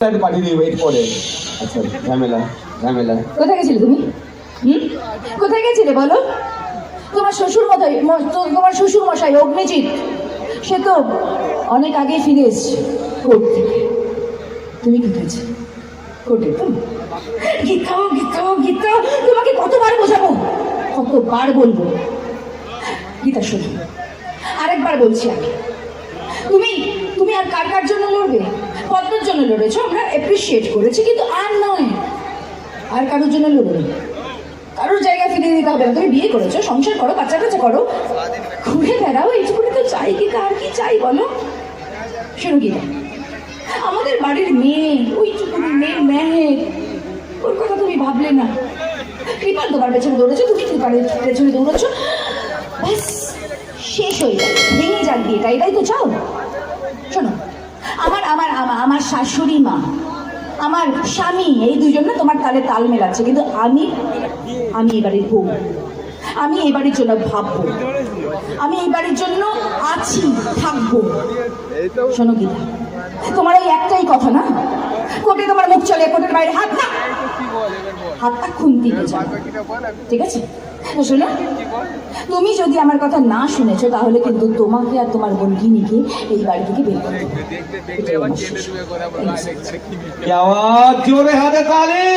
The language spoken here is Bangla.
পাঠিয়ে দিয়ে ওয়েট করে। আচ্ছা ঝামেলা ঝামেলা। কোথায় গেছিলে তুমি? কোথায় গেছিলে বলো? তোমার শ্বশুর তোমার শ্বশুর মশাই অগ্নিজিৎ সে তো অনেক আগে ফিরে এসছে কোর্ট থেকে। তুমি কি করেছো কোর্টে? তো গীতা গীতা গীতা তোমাকে কতবার বোঝাবো, কতবার বলবো? গীতা শোনো, আরেকবার বলছি আমি, তুমি তুমি আর কার কার জন্য লড়বে? পদ্মের জন্য লড়েছো, আমরা অ্যাপ্রিসিয়েট করেছি, কিন্তু আর নয়, আর কারোর জন্য লড়বে। কারোর জায়গায় ফিরে দিতে হবে না। তুমি বিয়ে করেছো, সংসার করো, বাচ্চা কাচ্চা করো, ঘুরে বেড়াও, এইটুকুনি তো চাই। কি আর কি চাই বলো? শোনো গীতা, আমাদের বাড়ির মেয়ে, ওইটুকুনি মেয়ে মেহের, ওর কথা তুমি ভাবলে না। কৃপাল তোমার পেছনে দৌড়েছো, তুমি কৃপালের পেছনে দৌড়েছো, ব্যাস শেষ হয়ে গেল, ভেঙে যাক বিয়েটা, এটাই তো চাও? শোনো, আমার আমার আমার শাশুড়ি মা, আমার স্বামী, এই দুজন না তোমার তালে তাল মেলাচ্ছে, কিন্তু আমি এবারের বউ, আমি এবারের জন্য ভাববো, আমি এই বাড়ির জন্য আছি, থাকবো। শোনো গীতা, তোমার ওই একটাই কথা না, কোর্টে তোমার মুখ চলে, কোর্টের বাইরে হাতটা খুন্তি হয়ে যাবে, ঠিক আছে? শোনো, তুমি যদি আমার কথা না শুনেছো তাহলে কিন্তু তোমাকে আর তোমার বোন গিনিকে এই বাড়ি থেকে বের করে দেবো। জোরে হাতে তালি।